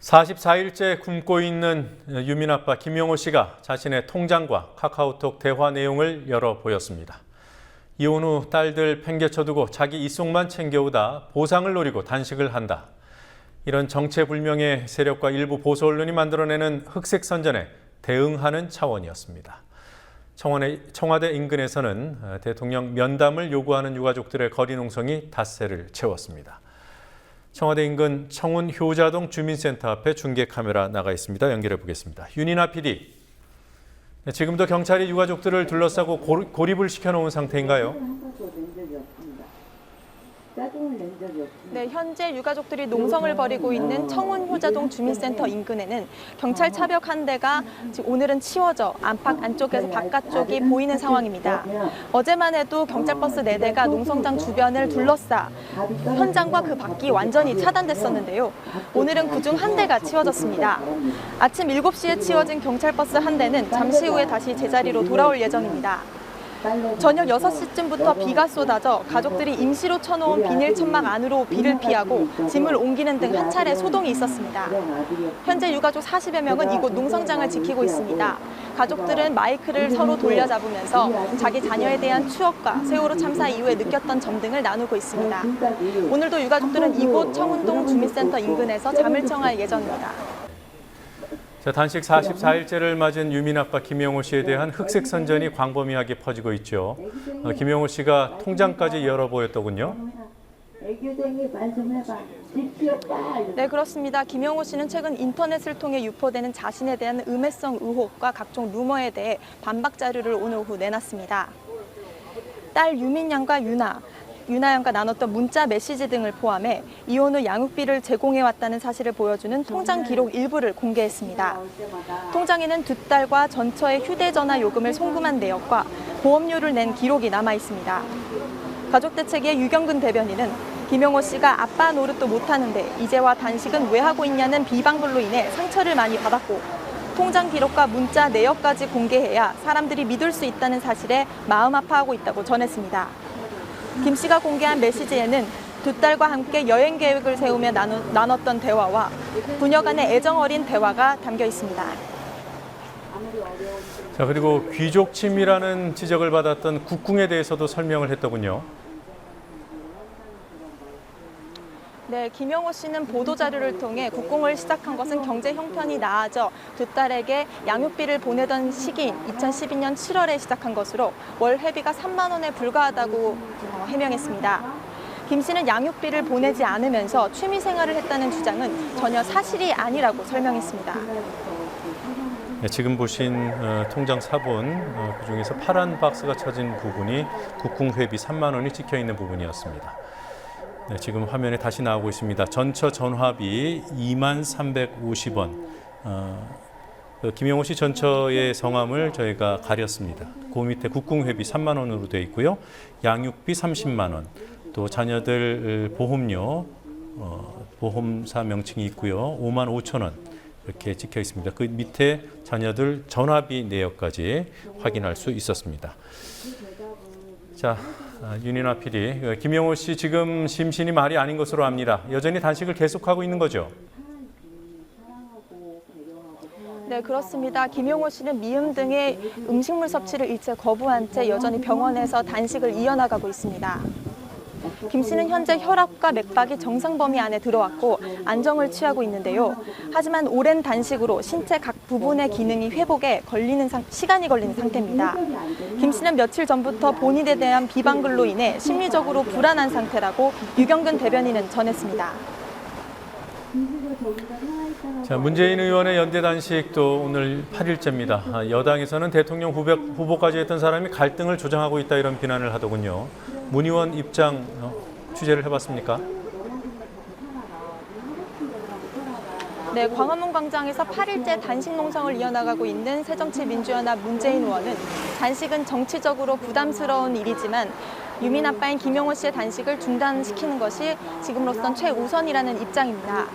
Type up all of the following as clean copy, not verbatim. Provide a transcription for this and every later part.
44일째 굶고 있는 유민 아빠 김용호 씨가 자신의 통장과 카카오톡 대화 내용을 열어 보였습니다. 이혼 후 딸들 팽개쳐두고 자기 이속만 챙겨오다 보상을 노리고 단식을 한다. 이런 정체불명의 세력과 일부 보수 언론이 만들어내는 흑색 선전에 대응하는 차원이었습니다. 청와대 인근에서는 대통령 면담을 요구하는 유가족들의 거리 농성이 닷새를 채웠습니다. 청와대 인근 청운 효자동 주민센터 앞에 중계 카메라 나가 있습니다. 연결해 보겠습니다. 윤이나 PD. 지금도 경찰이 유가족들을 둘러싸고 고립을 시켜놓은 상태인가요? 네, 현재 유가족들이 농성을 벌이고 있는 청운 효자동 주민센터 인근에는 경찰 차벽 한 대가 오늘은 치워져 안팎 안쪽에서 바깥쪽이 보이는 상황입니다. 어제만 해도 경찰버스 4대가 농성장 주변을 둘러싸 현장과 그 밖이 완전히 차단됐었는데요. 오늘은 그중 한 대가 치워졌습니다. 아침 7시에 치워진 경찰버스 한 대는 잠시 후에 다시 제자리로 돌아올 예정입니다. 저녁 6시쯤부터 비가 쏟아져 가족들이 임시로 쳐놓은 비닐 천막 안으로 비를 피하고 짐을 옮기는 등 한 차례 소동이 있었습니다. 현재 유가족 40여 명은 이곳 농성장을 지키고 있습니다. 가족들은 마이크를 서로 돌려잡으면서 자기 자녀에 대한 추억과 세월호 참사 이후에 느꼈던 점 등을 나누고 있습니다. 오늘도 유가족들은 이곳 청운동 주민센터 인근에서 잠을 청할 예정입니다. 단식 44일째를 맞은 유민 아빠 김용호 씨에 대한 흑색 선전이 광범위하게 퍼지고 있죠. 김용호 씨가 통장까지 열어 보였더군요. 네, 그렇습니다. 김용호 씨는 최근 인터넷을 통해 유포되는 자신에 대한 음해성 의혹과 각종 루머에 대해 반박 자료를 오늘 오후 내놨습니다. 딸 유민 양과 유나 양과 나눴던 문자 메시지 등을 포함해 이혼 후 양육비를 제공해왔다는 사실을 보여주는 통장 기록 일부를 공개했습니다. 통장에는 두 딸과 전처의 휴대전화 요금을 송금한 내역과 보험료를 낸 기록이 남아 있습니다. 가족대책위의 유경근 대변인은 김용호 씨가 아빠 노릇도 못하는데 이제와 단식은 왜 하고 있냐는 비방글로 인해 상처를 많이 받았고 통장 기록과 문자 내역까지 공개해야 사람들이 믿을 수 있다는 사실에 마음 아파하고 있다고 전했습니다. 김 씨가 공개한 메시지에는 두 딸과 함께 여행 계획을 세우며 나눴던 대화와 부녀 간의 애정 어린 대화가 담겨 있습니다. 그리고 귀족 침이라는 지적을 받았던 국궁에 대해서도 설명을 했더군요. 네, 김용호 씨는 보도자료를 통해 국궁을 시작한 것은 경제 형편이 나아져 두 딸에게 양육비를 보내던 시기인 2012년 7월에 시작한 것으로 월 회비가 3만 원에 불과하다고 해명했습니다. 김 씨는 양육비를 보내지 않으면서 취미생활을 했다는 주장은 전혀 사실이 아니라고 설명했습니다. 네, 지금 보신 통장 사본 그중에서 파란 박스가 쳐진 부분이 국궁 회비 3만 원이 찍혀 있는 부분이었습니다. 네, 지금 화면에 다시 나오고 있습니다. 전처 전화비 2만 350원. 김용호 씨 전처의 성함을 저희가 가렸습니다. 그 밑에 국궁회비 3만 원으로 되어 있고요. 양육비 30만 원. 또 자녀들 보험료, 보험사 명칭이 있고요. 5만 5천 원 이렇게 찍혀 있습니다. 그 밑에 자녀들 전화비 내역까지 확인할 수 있었습니다. 자, 윤이나 PD, 김용호 씨 지금 심신이 말이 아닌 것으로 압니다. 여전히 단식을 계속하고 있는 거죠? 네, 그렇습니다. 김용호 씨는 미음 등의 음식물 섭취를 일체 거부한 채 여전히 병원에서 단식을 이어나가고 있습니다. 김 씨는 현재 혈압과 맥박이 정상 범위 안에 들어왔고 안정을 취하고 있는데요. 하지만 오랜 단식으로 신체 각 부분의 기능이 회복에 시간이 걸리는 상태입니다. 김 씨는 며칠 전부터 본인에 대한 비방글로 인해 심리적으로 불안한 상태라고 유경근 대변인은 전했습니다. 자, 문재인 의원의 연대 단식도 오늘 8일째입니다. 여당에서는 대통령 후보까지 했던 사람이 갈등을 조장하고 있다 이런 비난을 하더군요. 문 의원 입장 취재를 해봤습니까? 네, 광화문 광장에서 8일째 단식 농성을 이어나가고 있는 새정치민주연합 문재인 의원은 단식은 정치적으로 부담스러운 일이지만 유민 아빠인 김용호 씨의 단식을 중단시키는 것이 지금으로선 최우선이라는 입장입니다.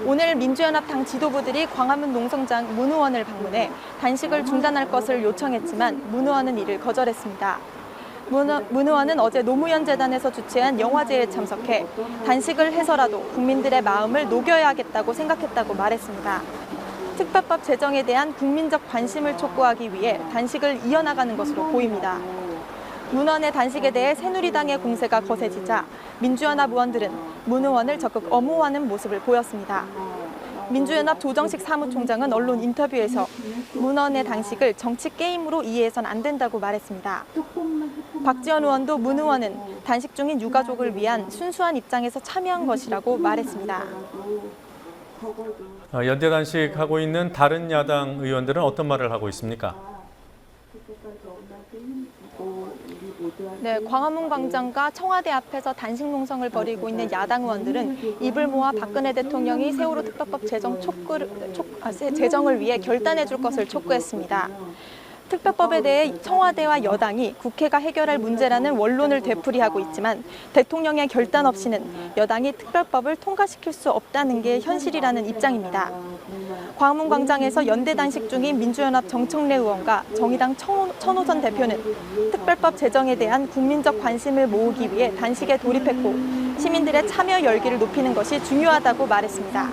오늘 민주연합 당 지도부들이 광화문 농성장 문 의원을 방문해 단식을 중단할 것을 요청했지만 문 의원은 이를 거절했습니다. 문 의원은 어제 노무현 재단에서 주최한 영화제에 참석해 단식을 해서라도 국민들의 마음을 녹여야겠다고 생각했다고 말했습니다. 특별법 제정에 대한 국민적 관심을 촉구하기 위해 단식을 이어나가는 것으로 보입니다. 문 의원의 단식에 대해 새누리당의 공세가 거세지자 민주연합 의원들은 문 의원을 적극 엄호하는 모습을 보였습니다. 민주연합 조정식 사무총장은 언론 인터뷰에서 문 의원의 단식을 정치 게임으로 이해해선 안 된다고 말했습니다. 박지원 의원도 문 의원은 단식 중인 유가족을 위한 순수한 입장에서 참여한 것이라고 말했습니다. 연대 단식하고 있는 다른 야당 의원들은 어떤 말을 하고 있습니까? 네, 광화문 광장과 청와대 앞에서 단식 농성을 벌이고 있는 야당 의원들은 입을 모아 박근혜 대통령이 세월호 특별법 제정을 위해 결단해 줄 것을 촉구했습니다. 특별법에 대해 청와대와 여당이 국회가 해결할 문제라는 원론을 되풀이하고 있지만 대통령의 결단 없이는 여당이 특별법을 통과시킬 수 없다는 게 현실이라는 입장입니다. 광화문 광장에서 연대 단식 중인 민주연합 정청래 의원과 정의당 천호선 대표는 특별법 제정에 대한 국민적 관심을 모으기 위해 단식에 돌입했고 시민들의 참여 열기를 높이는 것이 중요하다고 말했습니다.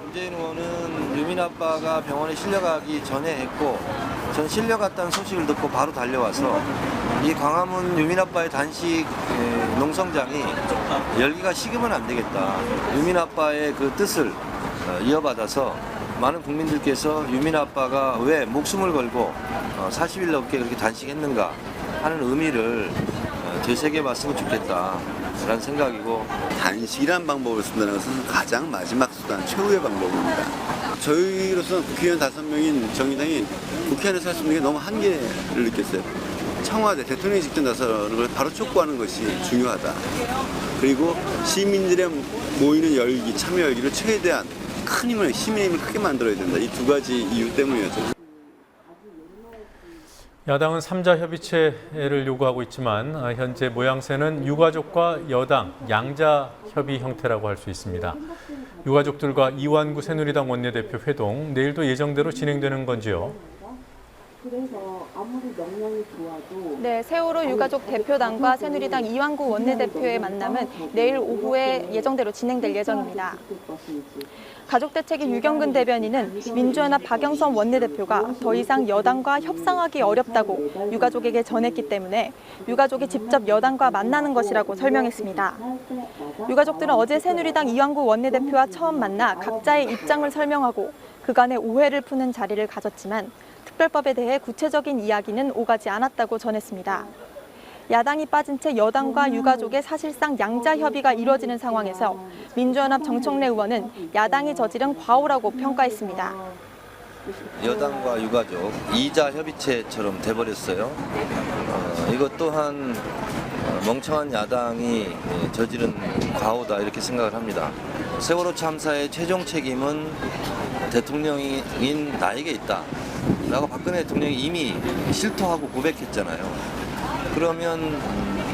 문재인 의원은 유민 아빠가 병원에 실려가기 전에 했고 전 실려갔다는 소식을 듣고 바로 달려와서 이 광화문 유민 아빠의 단식 농성장이 열기가 식으면 안 되겠다. 유민 아빠의 그 뜻을 이어받아서 많은 국민들께서 유민 아빠가 왜 목숨을 걸고 40일 넘게 그렇게 단식했는가 하는 의미를 되새겨봤으면 좋겠다라는 생각이고 단식이란 방법을 쓴다는 것은 가장 마지막 수단, 최후의 방법입니다. 저희로서는 국회의원 5명인 정의당이 국회 안에서 할 수 있는 게 너무 한계를 느꼈어요. 청와대, 대통령이 직접 나서는 걸 바로 촉구하는 것이 중요하다. 그리고 시민들의 모이는 열기, 참여 열기를 최대한 큰 힘을, 시민의 힘을 크게 만들어야 된다. 이 두 가지 이유 때문이었죠. 야당은 3자 협의체를 요구하고 있지만 현재 모양새는 유가족과 여당 양자 협의 형태라고 할 수 있습니다. 유가족들과 이완구 새누리당 원내대표 회동 내일도 예정대로 진행되는 건지요? 네, 세월호 유가족 대표단과 새누리당 이완구 원내대표의 만남은 내일 오후에 예정대로 진행될 예정입니다. 가족대책위 유경근 대변인은 민주연합 박영선 원내대표가 더 이상 여당과 협상하기 어렵다고 유가족에게 전했기 때문에 유가족이 직접 여당과 만나는 것이라고 설명했습니다. 유가족들은 어제 새누리당 이완구 원내대표와 처음 만나 각자의 입장을 설명하고 그간의 오해를 푸는 자리를 가졌지만 특별법에 대해 구체적인 이야기는 오가지 않았다고 전했습니다. 야당이 빠진 채 여당과 유가족의 사실상 양자 협의가 이뤄지는 상황에서 민주연합 정청래 의원은 야당이 저지른 과오라고 평가했습니다. 여당과 유가족 2자 협의체처럼 돼버렸어요. 이것 또한 멍청한 야당이 저지른 과오다 이렇게 생각을 합니다. 세월호 참사의 최종 책임은 대통령인 나에게 있다 라고 박근혜 대통령이 이미 실토하고 고백했잖아요. 그러면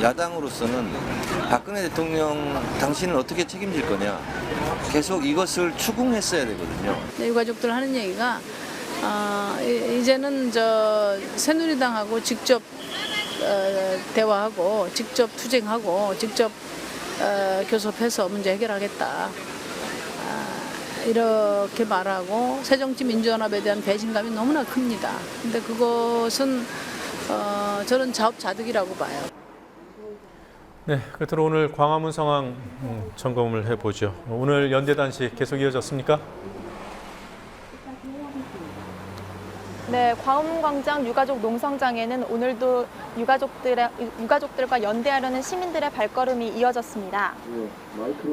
야당으로서는 박근혜 대통령 당신은 어떻게 책임질 거냐 계속 이것을 추궁했어야 되거든요. 네, 유가족들 하는 얘기가 이제는 새누리당하고 직접 대화하고 직접 투쟁하고 직접 교섭해서 문제 해결하겠다 이렇게 말하고 새정치민주연합에 대한 배신감이 너무나 큽니다. 근데 그것은 저는 자업자득이라고 봐요. 네, 끝으로 오늘 광화문 상황 점검을 해보죠. 오늘 연대 단식 계속 이어졌습니까? 네, 광화문 광장 유가족 농성장에는 오늘도 유가족들과 연대하려는 시민들의 발걸음이 이어졌습니다.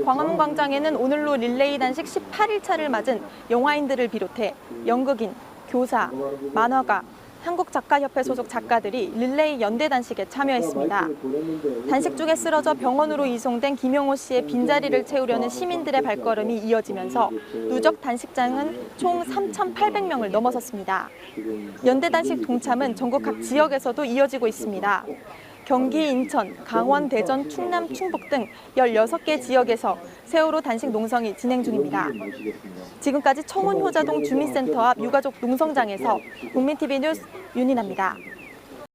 광화문 광장에는 오늘로 릴레이 단식 18일차를 맞은 영화인들을 비롯해 연극인, 교사, 만화가, 한국작가협회 소속 작가들이 릴레이 연대 단식에 참여했습니다. 단식 중에 쓰러져 병원으로 이송된 김용호 씨의 빈자리를 채우려는 시민들의 발걸음이 이어지면서 누적 단식장은 총 3,800명을 넘어섰습니다. 연대 단식 동참은 전국 각 지역에서도 이어지고 있습니다. 경기, 인천, 강원, 대전, 충남, 충북 등 16개 지역에서 세월호 단식 농성이 진행 중입니다. 지금까지 청운 효자동 주민센터 앞 유가족 농성장에서 국민TV 뉴스 윤인아입니다.